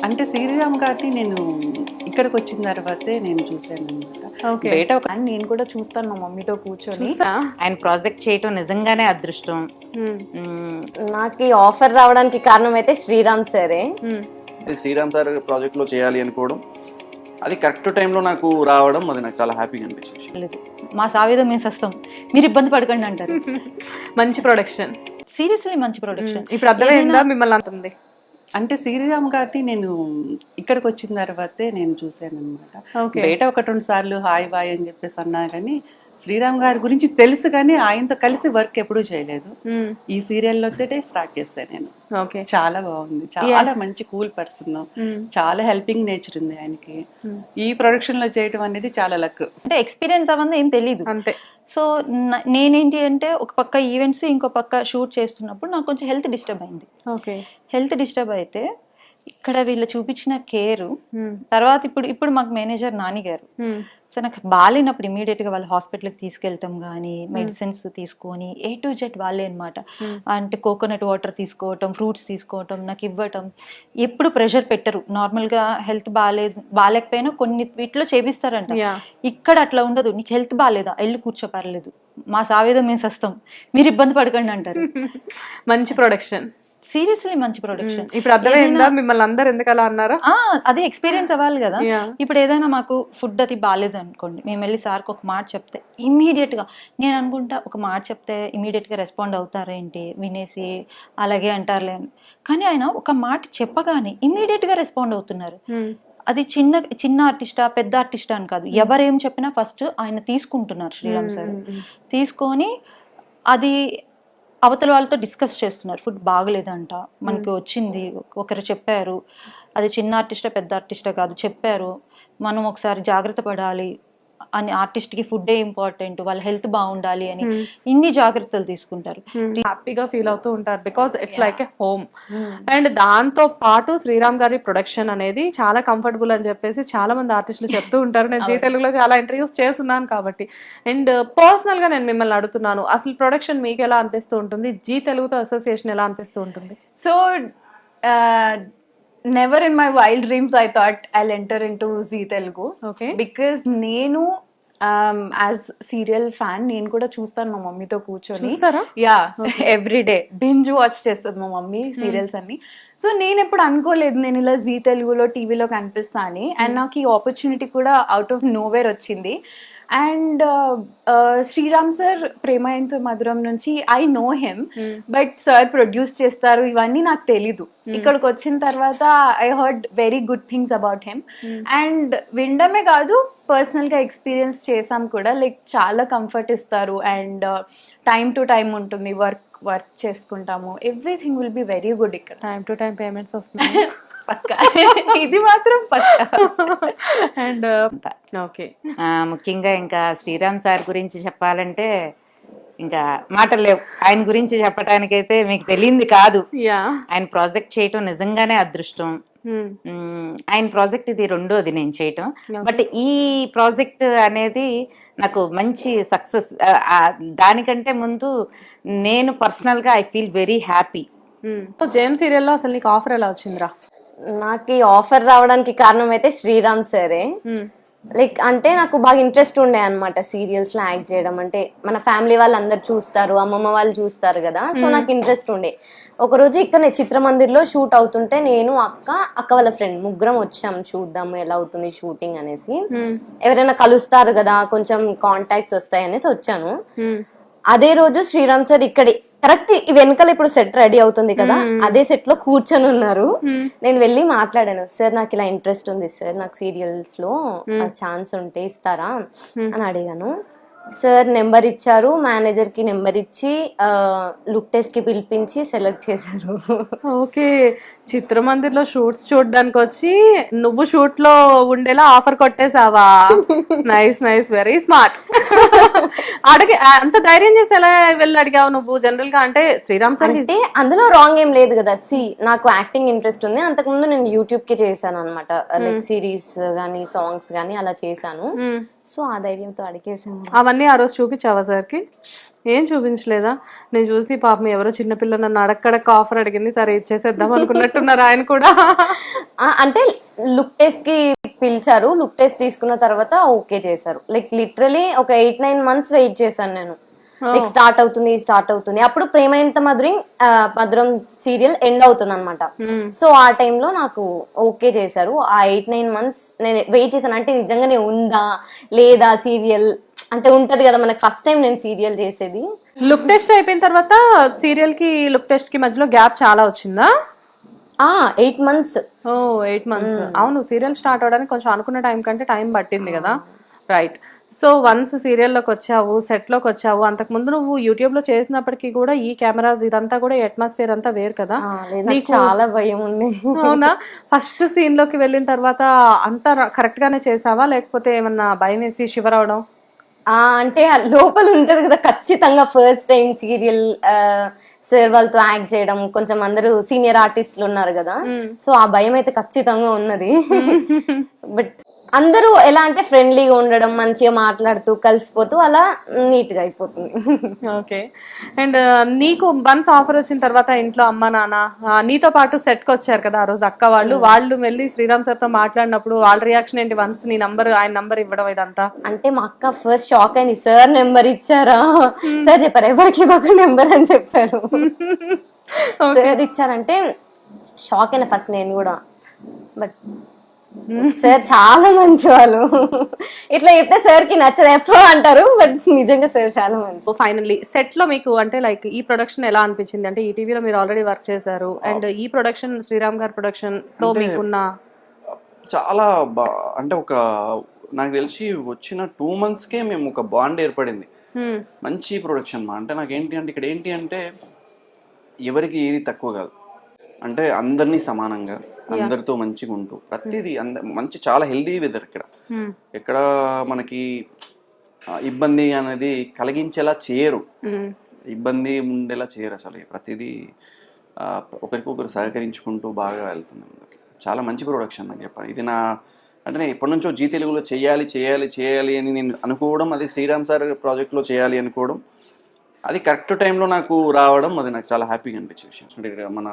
అంటే శ్రీరామ్ గారిని నేను ఇక్కడికి వచ్చిన తర్వాతే నేను చూశాను అనమాట. ఓకే. బయట ఒక అండ్ నేను కూడా చూస్తాను మా మమ్మీతో కూర్చొని. ఆయన ప్రాజెక్ట్ చేయటం నిజంగానే అదృష్టం. నాకు ఈ ఆఫర్ రావడానికి కారణం అయితే శ్రీరామ్ సరే. శ్రీరామ్ సార్ ప్రాజెక్ట్లో చేయాలి అనుకోవడం, అది కరెక్ట్ టైంలో నాకు రావడం, అది నాకు చాలా హ్యాపీగా అనిపించింది. మా సావేదో మేము సస్తాం, మీరు ఇబ్బంది పడకండి అంటారు. మంచి ప్రొడక్షన్, సీరియస్లీ మంచి ప్రొడక్షన్. ఇప్పుడు అర్థమైందా మిమ్మల్ని అంటుంది? అంటే శ్రీరామ్ గారిని నేను ఇక్కడికి వచ్చిన తర్వాతే నేను చూశాను అనమాట. ఓకే. బయట ఒకటి రెండు సార్లు హాయ్ బాయ్ అని చెప్పేసి అన్నా కానీ శ్రీరామ్ గారి గురించి తెలుసు, కానీ ఆయనతో కలిసి వర్క్ ఎప్పుడూ చేయలేదు. ఈ సీరియల్లో స్టార్ట్ చేశాను నేను. ఓకే. చాలా బాగుంది, చాలా మంచి కూల్ పర్సన్, చాలా హెల్పింగ్ నేచర్ ఉంది ఆయనకి. ఈ ప్రొడక్షన్ లో చేయడం అనేది చాలా లక్. అంటే ఎక్స్పీరియన్స్ అవ్వంది ఏం తెలీదు అంతే. సో నేనేంటి అంటే ఒక పక్క ఈవెంట్స్ ఇంకో పక్క షూట్ చేస్తున్నప్పుడు నాకు కొంచెం హెల్త్ డిస్టర్బ్ అయింది. ఓకే. హెల్త్ డిస్టర్బ్ అయితే ఇక్కడ వీళ్ళు చూపించిన కేరు తర్వాత ఇప్పుడు మాకు మేనేజర్ నాని గారు. సో నాకు బాగాలేనప్పుడు ఇమీడియట్గా వాళ్ళ హాస్పిటల్కి తీసుకెళ్ళటం కానీ మెడిసిన్స్ తీసుకొని A to Z వాళ్ళే అనమాట. అంటే కోకోనట్ వాటర్ తీసుకోవటం, ఫ్రూట్స్ తీసుకోవటం, నాకు ఇవ్వటం. ఎప్పుడు ప్రెషర్ పెట్టరు. నార్మల్గా హెల్త్ బాగాలేకపోయినా కొన్ని వీటిలో చేపిస్తారంట. ఇక్కడ అట్లా ఉండదు. నీకు హెల్త్ బాగాలేదా, ఎల్లు కూర్చోపర్లేదు, మా సావేదో మేము సస్తాం, మీరు ఇబ్బంది పడకండి అంటారు. మంచి ప్రొడక్షన్, సీరియస్లీ మంచి ప్రొడక్షన్. ఇప్పుడు అర్థమైందా మిమ్మల్ని అందరు ఎందుకు అలా అన్నారా? అదే ఎక్స్పీరియన్స్ అవ్వాలి కదా. ఇప్పుడు ఏదైనా మాకు ఫుడ్ అది బాగాలేదు అనుకోండి, మేము వెళ్ళి సార్కి ఒక మాట చెప్తే ఇమ్మీడియట్ గా, నేను అనుకుంటా ఒక మాట చెప్తే ఇమ్మీడియట్ గా రెస్పాండ్ అవుతారేంటి, వినేసి అలాగే అంటారులే అని. కానీ ఆయన ఒక మాట చెప్పగానే ఇమ్మీడియట్ గా రెస్పాండ్ అవుతున్నారు. అది చిన్న ఆర్టిస్టా పెద్ద ఆర్టిస్టా అని కాదు, ఎవరేం చెప్పినా ఫస్ట్ ఆయన తీసుకుంటున్నారు. శ్రీరామ్ సార్ తీసుకొని అది అవతల వాళ్ళతో డిస్కస్ చేస్తున్నారు. ఫుడ్ బాగలేదంట, మనకి వచ్చింది, ఒకరు చెప్పారు, అది చిన్న ఆర్టిస్టా పెద్ద ఆర్టిస్టా కాదు, చెప్పారు, మనం ఒకసారి జాగ్రత్త పడాలి అని, ఆర్టిస్ట్కి ఫుడ్డే ఇంపార్టెంట్, వాళ్ళ హెల్త్ బాగుండాలి అని ఇన్ని జాగ్రత్తలు తీసుకుంటారు. హ్యాపీగా ఫీల్ అవుతూ ఉంటారు, because it's like a home. And దాంతో పాటు శ్రీరామ్ గారి ప్రొడక్షన్ అనేది చాలా కంఫర్టబుల్ అని చెప్పేసి చాలా మంది ఆర్టిస్టులు చెప్తూ ఉంటారు. నేను జీ తెలుగులో చాలా ఇంటర్వ్యూస్ చేస్తున్నాను కాబట్టి. అండ్ పర్సనల్ గా నేను మిమ్మల్ని అడుగుతున్నాను, అసలు ప్రొడక్షన్ మీకు ఎలా అనిపిస్తూ ఉంటుంది, జీ తెలుగుతో అసోసియేషన్ ఎలా అనిపిస్తూ ఉంటుంది? So never in my wild dreams I thought I'll enter into Zee Telugu. Okay. Because నేను యాజ్ సీరియల్ ఫ్యాన్, నేను కూడా చూస్తాను మా మమ్మీతో కూర్చొని. Yeah, every day binge watch చేస్తుంది మా మమ్మీ సీరియల్స్ అన్ని. సో నేను ఎప్పుడు అనుకోలేదు నేను ఇలా జీ తెలుగులో టీవీలో కనిపిస్తా అని. అండ్ నాకు ఈ ఆపర్చునిటీ కూడా అవుట్ ఆఫ్ నోవేర్ వచ్చింది. అండ్ శ్రీరామ్ సార్ ప్రేమ ఎంత మధురం నుంచి I know him, but sir produce చేస్తారు ఇవన్నీ నాకు తెలీదు. ఇక్కడికి వచ్చిన తర్వాత I heard very good things about him. And వినడమే కాదు, పర్సనల్ గా ఎక్స్పీరియన్స్ చేసాం కూడా. లైక్ చాలా కంఫర్ట్ ఇస్తారు అండ్ టైం టు టైం ఉంటుంది, వర్క్ చేసుకుంటాము, everything will be very good. ఇక్కడ టైం టు టైం పేమెంట్స్ వస్తున్నాయి పక్కా, ఇది మాత్రం పక్కా. అండ్ ఓకే, ముఖ్యంగా ఇంకా శ్రీరామ్ సార్ గురించి చెప్పాలంటే ఇంకా మాటలు లేవు. ఆయన గురించి చెప్పడానికైతే మీకు తెలియంది కాదు. ఆయన ప్రాజెక్ట్ చేయటం నిజంగానే అదృష్టం. ఆయన ప్రాజెక్ట్ ఇది రెండోది నేను చేయటం. బట్ ఈ ప్రాజెక్ట్ అనేది నాకు మంచి సక్సెస్. దానికంటే ముందు నేను పర్సనల్ గా I feel very happy. JM సీరియల్లో అసలు నీకు ఆఫర్ ఎలా వచ్చిందిరా? నాకు ఈ ఆఫర్ రావడానికి కారణం అయితే శ్రీరామ్ సరే. లైక్ అంటే నాకు బాగా ఇంట్రెస్ట్ ఉండే అనమాట సీరియల్స్ లో యాక్ట్ చేయడం. అంటే మన ఫ్యామిలీ వాళ్ళు అందరు చూస్తారు, అమ్మమ్మ వాళ్ళు చూస్తారు కదా, సో నాకు ఇంట్రెస్ట్ ఉండే. ఒక రోజు ఇక్కడ చిత్రమందిర్లో షూట్ అవుతుంటే నేను అక్క వాళ్ళ ఫ్రెండ్ ముగ్గురం వచ్చాం చూద్దాము ఎలా అవుతుంది షూటింగ్ అనేసి. ఎవరైనా కలుస్తారు కదా, కొంచెం కాంటాక్ట్స్ వస్తాయి అనేసి వచ్చాను. అదే రోజు శ్రీరామ్ సార్ ఇక్కడ కరెక్ట్ వెనకాల ఇప్పుడు సెట్ రెడీ అవుతుంది కదా, అదే సెట్ లో కూర్చొని ఉన్నారు. నేను వెళ్ళి మాట్లాడాను, సార్ నాకు ఇలా ఇంట్రెస్ట్ ఉంది సార్, నాకు సీరియల్స్ లో ఛాన్స్ ఉంటే ఇస్తారా అని అడిగాను. సార్ నెంబర్ ఇచ్చారు, మేనేజర్ కి నెంబర్ ఇచ్చి లుక్ టెస్ట్ కి పిలిపించి సెలెక్ట్ చేశారు. ఓకే, చిత్రమందిర్లో షూట్స్ చూడడానికి వచ్చి నువ్వు షూట్ లో ఉండేలా ఆఫర్ కొట్టేసావా? Nice nice, very smart. అడిగి అంత ధైర్యం చేసి ఎలా వెళ్ళి అడిగావు నువ్వు? జనరల్ గా అంటే శ్రీరామ్ సార్ అంటే అందులో రాంగ్ ఏం లేదు కదా. నాకు యాక్టింగ్ ఇంట్రెస్ట్ ఉంది, అంతకుముందు నేను యూట్యూబ్ కి చేశాను అనమాట, లైక్ సిరీస్ గానీ సాంగ్స్ గానీ అలా చేశాను. సో ఆ ధైర్యంతో అడిగేసాను. అవన్నీ ఆ రోజు చూపించావా సార్కి? ఏం చూపించలేదా? నేను చూసి పాపం ఎవరో చిన్నపిల్ల నన్ను అడక్కడక్క ఆఫర్ అడిగింది, సరే ఇచ్చేసేద్దాం అనుకున్నట్టున్నారు ఆయన కూడా. అంటే లుక్ టెస్ట్ కి పిలిచారు, లుక్ టెస్ట్ తీసుకున్న తర్వాత ఓకే చేశారు. లైక్ లిటరలీ ఒక 8-9 months వెయిట్ చేశాను నేను. లైక్ స్టార్ట్ అవుతుంది అప్పుడు ప్రేమైనంత మధురం సీరియల్ ఎండ్ అవుతుంది అనమాట. సో ఆ టైంలో నాకు ఓకే చేశారు. ఆ 8-9 months నేను వెయిట్ చేశాను. అంటే నిజంగానే ఉందా లేదా సీరియల్, అంటే ఉంటది కదా మనకి ఫస్ట్ టైం నేను సీరియల్ చేసేది. లుక్ టెస్ట్ అయిపోయిన తర్వాత సీరియల్ కి లుక్ టెస్ట్ కి మధ్యలో గ్యాప్ చాలా వచ్చిందా? 8 months. 8 months. అవును, సీరియల్ స్టార్ట్ అవడానికి కొంచెం అనుకున్న టైం కంటే టైం పట్టింది కదా. రైట్. సో వన్స్ సీరియల్లోకి వచ్చావు, సెట్లోకి వచ్చావు, అంతకుముందు నువ్వు యూట్యూబ్ లో చేసినప్పటికీ కూడా ఈ కెమెరాస్ ఇదంతా కూడా అట్మాస్ఫియర్ అంతా వేరు కదా. నాకు చాలా భయం ఉంది. అవునా? ఫస్ట్ సీన్ లోకి వెళ్ళిన తర్వాత అంతా కరెక్ట్ గానే చేసావా, లేకపోతే ఏమన్నా భయం వేసి షివర్ అవడం? అంటే లోపల ఉంటది కదా ఖచ్చితంగా. ఫస్ట్ టైం సీరియల్ సార్ వాళ్ళతో యాక్ట్ చేయడం, కొంచెం అందరూ సీనియర్ ఆర్టిస్టులు ఉన్నారు కదా, సో ఆ భయం అయితే ఖచ్చితంగా ఉన్నది. బట్ అందరూ ఎలా అంటే ఫ్రెండ్లీగా ఉండడం, మంచిగా మాట్లాడుతూ కలిసిపోతూ అలా నీట్ గా అయిపోతుంది. ఓకే. అండ్ నీకు వన్స్ ఆఫర్ వచ్చిన తర్వాత ఇంట్లో అమ్మ నాన్న నీతో పాటు సెట్ కి వచ్చారు కదా ఆ రోజు అక్క వాళ్ళు వెళ్ళి శ్రీరామ్ సార్ తో మాట్లాడినప్పుడు వాళ్ళ రియాక్షన్ ఏంటి? వన్స్ నీ నంబర్ ఆయన నంబర్ ఇవ్వడం ఇదంతా అంటే మా అక్క ఫస్ట్ షాక్ అయింది. సార్ నెంబర్ ఇచ్చారా? సార్ చెప్పారు ఎవరికి ఇవ్వక నెంబర్ అని చెప్పారు. సార్ ఇచ్చారంటే షాక్ అయినా ఫస్ట్ నేను కూడా. బట్ సార్ చాలా మంచి వాళ్ళు. ఇట్లా చెప్తే సార్ కి నచ్చదు ఎప్పుడు అంటారు, బట్ నిజంగా సార్ చాలా మంచి. సో ఫైనల్లీ సెట్ లో మీకు అంటే లైక్ ఈ ప్రొడక్షన్ ఎలా అనిపించింది? అంటే ఈ టీవీలో మీరు ఆల్రెడీ వర్క్ చేశారు, అండ్ ఈ ప్రొడక్షన్ శ్రీరామ్ గారి ప్రొడక్షన్ తో మీకున్న చాలా అంటే ఒక నాకు తెలిసి వచ్చిన 2 monthsకే మేము ఒక బాండ్ ఏర్పడింది. మంచి ప్రొడక్షన్ మా. అంటే నాకేంటి అంటే ఇక్కడ ఏంటి అంటే ఎవరికి ఏది తక్కువ కాదు, అంటే అందరినీ సమానంగా అందరితో మంచిగా ఉంటూ ప్రతిదీ మంచి చాలా హెల్దీ వెదర్ ఇక్కడ. ఎక్కడ మనకి ఇబ్బంది అనేది కలిగించేలా చేయరు, ఇబ్బంది ఉండేలా చేయరు అసలు. ప్రతిదీ ఒకరికొకరు సహకరించుకుంటూ బాగా వెళ్తుంది. చాలా మంచి ప్రొడక్షన్ నాకు చెప్పాలి. ఇది నా అంటే నేను ఎప్పటి నుంచో జీ తెలుగులో చేయాలి అని నేను అనుకోవడం, అది శ్రీరామ్ సార్ ప్రాజెక్ట్లో చేయాలి అనుకోవడం, అది కరెక్ట్ టైంలో నాకు రావడం, అది నాకు చాలా హ్యాపీగా అనిపించే విషయం. అంటే మన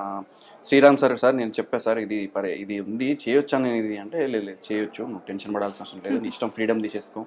శ్రీరామ్ సార్ నేను చెప్పా సార్ ఇది ఉంది చేయొచ్చు అని, ఇది అంటే లేదు చేయొచ్చు, నువ్వు టెన్షన్ పడాల్సిన అవసరం లేదు, నీ ఇష్టం, ఫ్రీడమ్ తీసేసుకో,